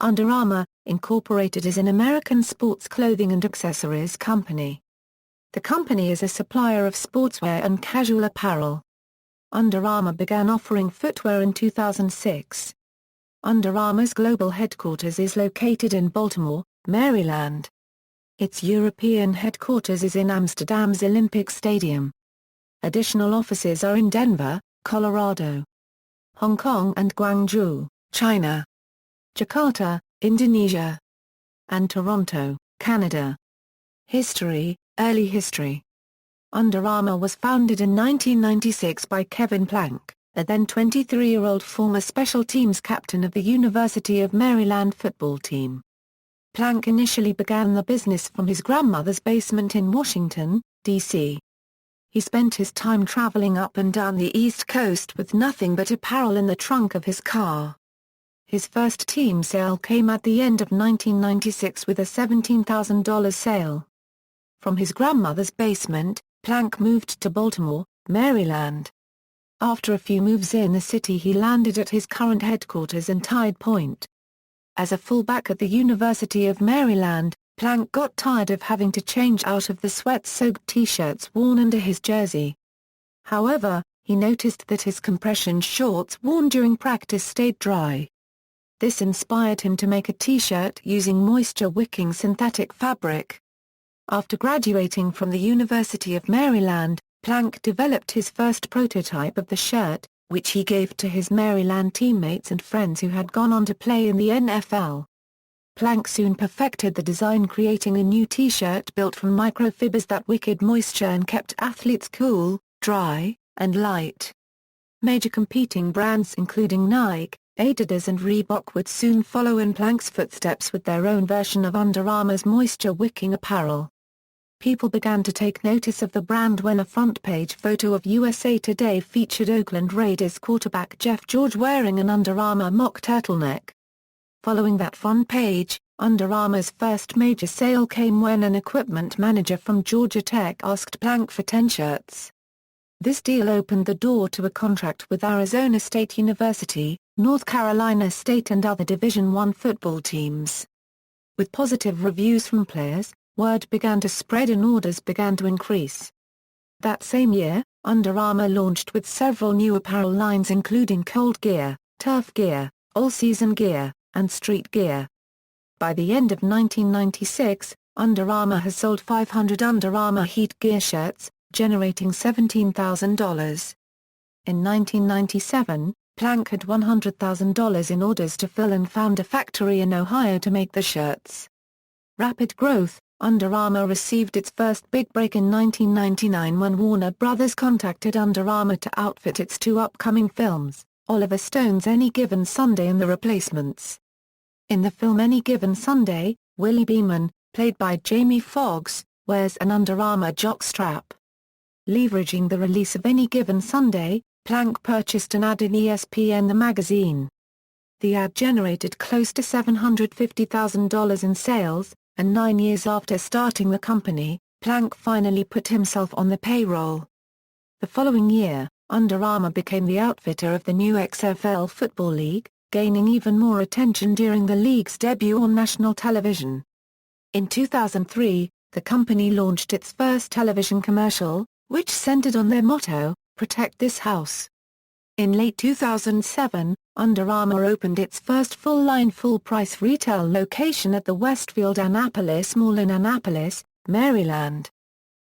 Under Armour, Incorporated is an American sports clothing and accessories company. The company is a supplier of sportswear and casual apparel. Under Armour began offering footwear in 2006. Under Armour's global headquarters is located in Baltimore, Maryland. Its European headquarters is in Amsterdam's Olympic Stadium. Additional offices are in Denver, Colorado, Hong Kong and Guangzhou, China, Jakarta, Indonesia, and Toronto, Canada. History. Early history. Under Armour was founded in 1996 by Kevin Plank, a then 23-year-old former special teams captain of the University of Maryland football team. Plank initially began the business from his grandmother's basement in Washington, D.C. He spent his time traveling up and down the East Coast with nothing but apparel in the trunk of his car. His first team sale came at the end of 1996 with a $17,000 sale. From his grandmother's basement, Plank moved to Baltimore, Maryland. After a few moves in the city he landed at his current headquarters in Tide Point. As a fullback at the University of Maryland, Plank got tired of having to change out of the sweat-soaked t-shirts worn under his jersey. However, he noticed that his compression shorts worn during practice stayed dry. This inspired him to make a t-shirt using moisture-wicking synthetic fabric. After graduating from the University of Maryland, Plank developed his first prototype of the shirt, which he gave to his Maryland teammates and friends who had gone on to play in the NFL. Plank soon perfected the design, creating a new t-shirt built from microfibers that wickeded moisture and kept athletes cool, dry, and light. Major competing brands including Nike, Adidas and Reebok would soon follow in Plank's footsteps with their own version of Under Armour's moisture-wicking apparel. People began to take notice of the brand when a front-page photo of USA Today featured Oakland Raiders quarterback Jeff George wearing an Under Armour mock turtleneck. Following that front page, Under Armour's first major sale came when an equipment manager from Georgia Tech asked Plank for 10 shirts. This deal opened the door to a contract with Arizona State University, North Carolina State and other Division I football teams. With positive reviews from players, word began to spread and orders began to increase. That same year, Under Armour launched with several new apparel lines including cold gear, turf gear, all-season gear, and street gear. By the end of 1996, Under Armour has sold 500 Under Armour Heat gear shirts, generating $17,000. In 1997, Plank had $100,000 in orders to fill and found a factory in Ohio to make the shirts. Rapid growth. Under Armour received its first big break in 1999 when Warner Brothers contacted Under Armour to outfit its two upcoming films, Oliver Stone's Any Given Sunday and The Replacements. In the film Any Given Sunday, Willie Beeman, played by Jamie Foxx, wears an Under Armour jockstrap. Leveraging the release of Any Given Sunday, Plank purchased an ad in ESPN the magazine. The ad generated close to $750,000 in sales, and 9 years after starting the company, Plank finally put himself on the payroll. The following year, Under Armour became the outfitter of the new XFL Football League, gaining even more attention during the league's debut on national television. In 2003, the company launched its first television commercial, which centered on their motto, "Protect This House." In late 2007, Under Armour opened its first full-line full-price retail location at the Westfield Annapolis Mall in Annapolis, Maryland.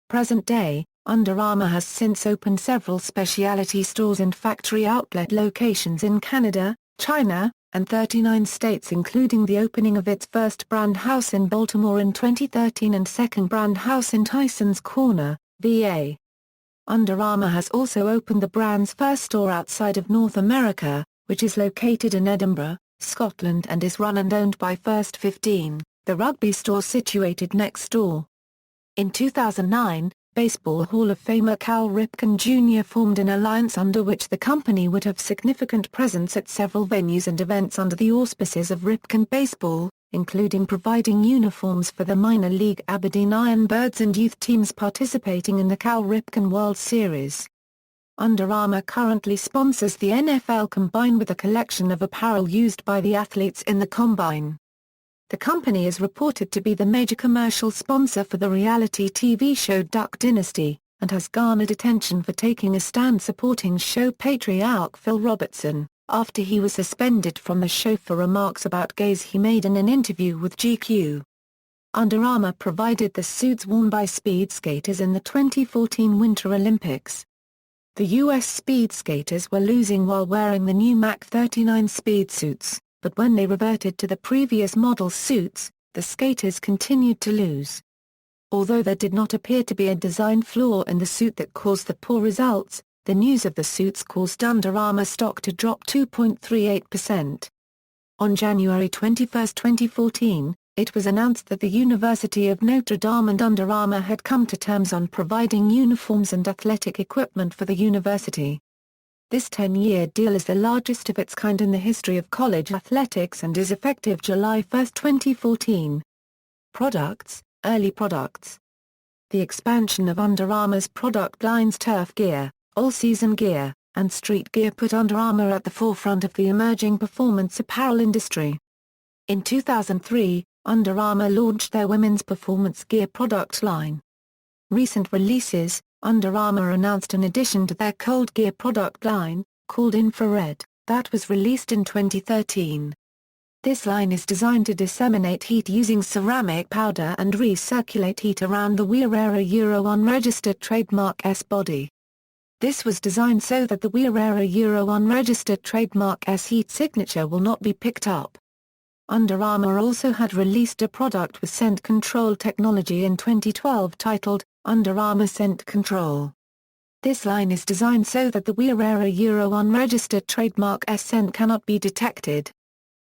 Present day, Under Armour has since opened several specialty stores and factory outlet locations in Canada, China, and 39 states, including the opening of its first brand house in Baltimore in 2013 and second brand house in Tysons Corner, VA. Under Armour has also opened the brand's first store outside of North America, which is located in Edinburgh, Scotland and is run and owned by First 15, the rugby store situated next door. In 2009, Baseball Hall of Famer Cal Ripken Jr. formed an alliance under which the company would have significant presence at several venues and events under the auspices of Ripken Baseball, including providing uniforms for the minor league Aberdeen Ironbirds and youth teams participating in the Cal Ripken World Series. Under Armour currently sponsors the NFL Combine with a collection of apparel used by the athletes in the Combine. The company is reported to be the major commercial sponsor for the reality TV show Duck Dynasty, and has garnered attention for taking a stand supporting show patriarch Phil Robertson, after he was suspended from the show for remarks about gays he made in an interview with GQ. Under Armour provided the suits worn by speed skaters in the 2014 Winter Olympics. The U.S. speed skaters were losing while wearing the new Mach 39 speed suits, but when they reverted to the previous model suits, the skaters continued to lose. Although there did not appear to be a design flaw in the suit that caused the poor results, the news of the suits caused Under Armour stock to drop 2.38%. On January 21, 2014, it was announced that the University of Notre Dame and Under Armour had come to terms on providing uniforms and athletic equipment for the university. This 10-year deal is the largest of its kind in the history of college athletics and is effective July 1, 2014. Products, early products. The expansion of Under Armour's product lines turf gear, all-season gear, and street gear put Under Armour at the forefront of the emerging performance apparel industry. In 2003, Under Armour launched their women's performance gear product line. Recent releases, Under Armour announced an addition to their cold gear product line, called Infrared, that was released in 2013. This line is designed to disseminate heat using ceramic powder and recirculate heat around the Wear Euro unregistered trademark S body. This was designed so that the Wear Euro unregistered trademark S heat signature will not be picked up. Under Armour also had released a product with scent control technology in 2012 titled, Under Armour Scent Control. This line is designed so that the Wear Euro unregistered trademark S scent cannot be detected.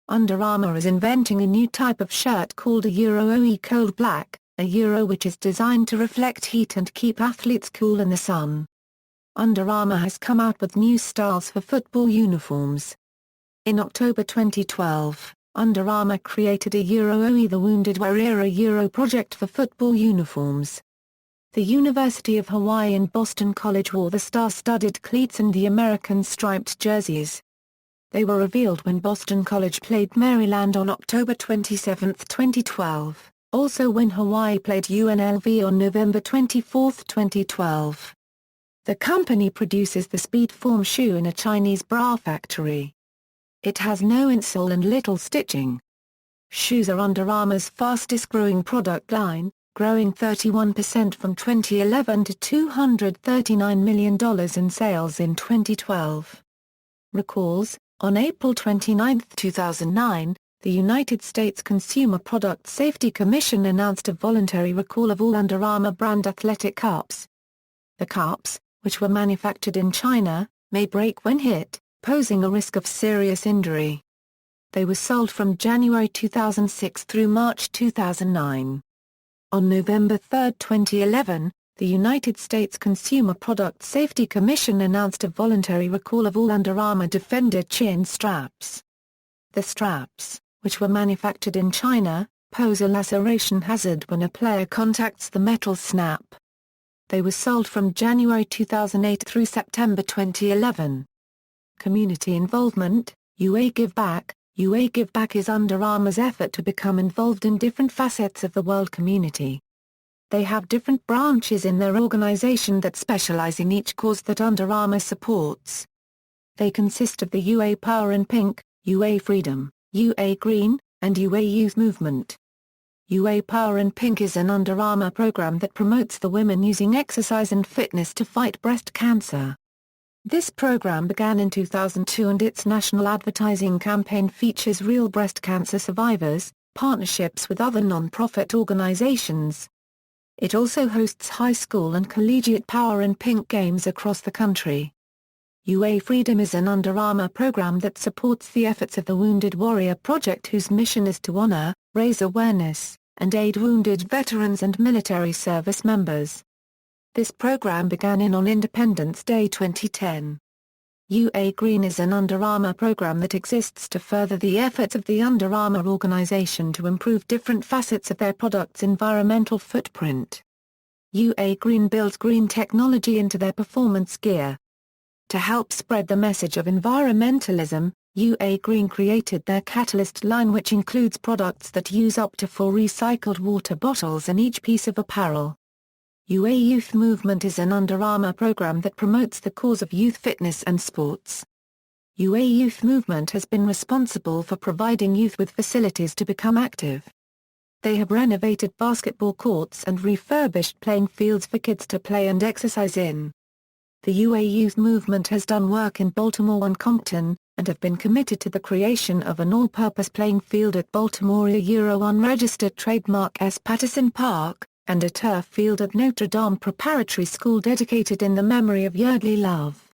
Under Armour is inventing a new type of shirt called a Euro OE Cold Black, a Euro which is designed to reflect heat and keep athletes cool in the sun. Under Armour has come out with new styles for football uniforms. In October 2012, Under Armour created a Euro OE The Wounded Warrior Euro project for football uniforms. The University of Hawaii and Boston College wore the star-studded cleats and the American striped jerseys. They were revealed when Boston College played Maryland on October 27, 2012, also when Hawaii played UNLV on November 24, 2012. The company produces the Speedform shoe in a Chinese bra factory. It has no insole and little stitching. Shoes are Under Armour's fastest-growing product line, growing 31% from 2011 to $239 million in sales in 2012. Recalls: on April 29, 2009, the United States Consumer Product Safety Commission announced a voluntary recall of all Under Armour brand athletic cups. The cups, which were manufactured in China, may break when hit, posing a risk of serious injury. They were sold from January 2006 through March 2009. On November 3, 2011, the United States Consumer Product Safety Commission announced a voluntary recall of all Under Armour Defender chin straps. The straps, which were manufactured in China, pose a laceration hazard when a player contacts the metal snap. They were sold from January 2008 through September 2011. Community involvement, UA Give Back. UA Give Back is Under Armour's effort to become involved in different facets of the world community. They have different branches in their organization that specialize in each cause that Under Armour supports. They consist of the UA Power in Pink, UA Freedom, UA Green, and UA Youth Movement. UA Power in Pink is an Under Armour program that promotes the women using exercise and fitness to fight breast cancer. This program began in 2002 and its national advertising campaign features real breast cancer survivors, partnerships with other non-profit organizations. It also hosts high school and collegiate Power in Pink games across the country. UA Freedom is an Under Armour program that supports the efforts of the Wounded Warrior Project, whose mission is to honor, raise awareness, and aid wounded veterans and military service members. This program began on Independence Day 2010. UA Green is an Under Armour program that exists to further the efforts of the Under Armour organization to improve different facets of their product's environmental footprint. UA Green builds green technology into their performance gear. To help spread the message of environmentalism, UA Green created their Catalyst line, which includes products that use up to 4 recycled water bottles in each piece of apparel. UA Youth Movement is an Under Armour program that promotes the cause of youth fitness and sports. UA Youth Movement has been responsible for providing youth with facilities to become active. They have renovated basketball courts and refurbished playing fields for kids to play and exercise in. The UA Youth Movement has done work in Baltimore and Compton, and have been committed to the creation of an all-purpose playing field at Baltimore unregistered trademark S. Patterson Park, and a turf field at Notre Dame Preparatory School dedicated in the memory of Yeardley Love.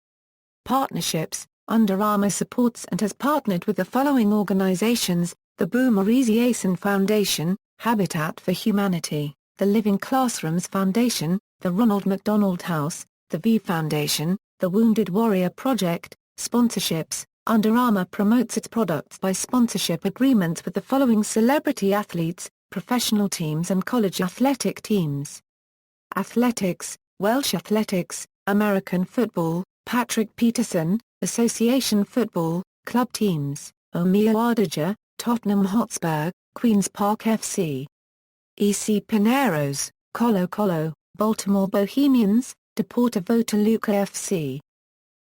Partnerships: Under Armour supports and has partnered with the following organizations: the Boomer Esiason Foundation, Habitat for Humanity, the Living Classrooms Foundation, the Ronald McDonald House, the V Foundation, the Wounded Warrior Project. Sponsorships: Under Armour promotes its products by sponsorship agreements with the following celebrity athletes, professional teams and college athletic teams. Athletics: Welsh Athletics, American Football, Patrick Peterson, Association Football, Club Teams, Omeo Ardija, Tottenham Hotspur, Queen's Park FC. EC Pineros, Colo Colo, Baltimore Bohemians, Deportivo Toluca FC.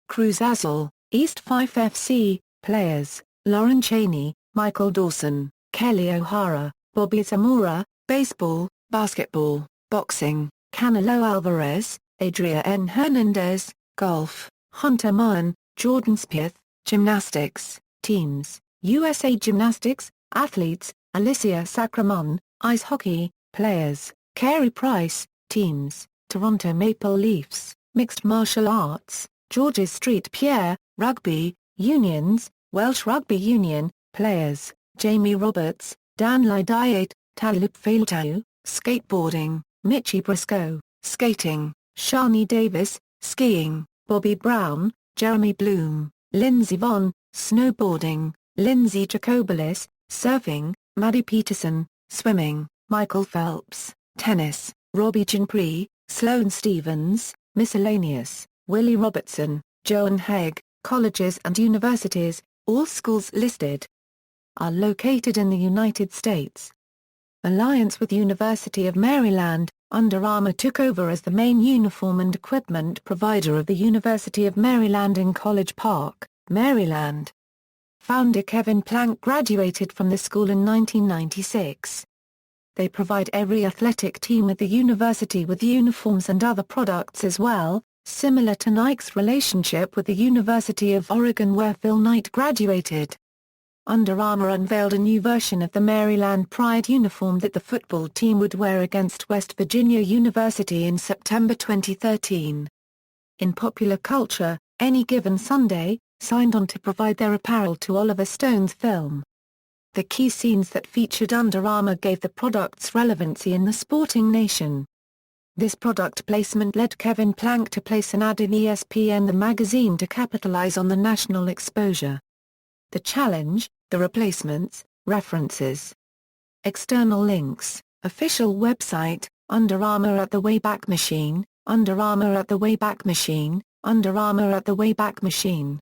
Cruz Azul, East Fife FC, players, Lauren Cheney, Michael Dawson, Kelly O'Hara, Bobby Zamora, baseball, basketball, boxing, Canelo Alvarez, Adria N. Hernandez, golf, Hunter Mahan, Jordan Spieth, gymnastics, teams, USA Gymnastics, athletes, Alicia Sacramone, ice hockey, players, Carey Price, teams, Toronto Maple Leafs, mixed martial arts, Georges Street Pierre, rugby, unions, Welsh Rugby Union, players, Jamie Roberts, Dan Lydiate, Talup Failtau, skateboarding, Mitchie Briscoe, skating, Shani Davis, skiing, Bobby Brown, Jeremy Bloom, Lindsey Vonn, snowboarding, Lindsay Jacobellis, surfing, Maddie Peterson, swimming, Michael Phelps, tennis, Robbie Ginpree, Sloane Stephens, miscellaneous, Willie Robertson, Joan Haig. Colleges and universities, all schools listed, are located in the United States. Alliance with University of Maryland, Under Armour took over as the main uniform and equipment provider of the University of Maryland in College Park, Maryland. Founder Kevin Plank graduated from the school in 1996. They provide every athletic team at the university with uniforms and other products as well, similar to Nike's relationship with the University of Oregon where Phil Knight graduated. Under Armour unveiled a new version of the Maryland Pride uniform that the football team would wear against West Virginia University in September 2013. In popular culture, Any Given Sunday signed on to provide their apparel to Oliver Stone's film. The key scenes that featured Under Armour gave the product's relevancy in the sporting nation. This product placement led Kevin Plank to place an ad in ESPN the magazine to capitalize on the national exposure. The challenge, the replacements, references. External links, official website, Under Armour at the Wayback Machine, Under Armour at the Wayback Machine, Under Armour at the Wayback Machine.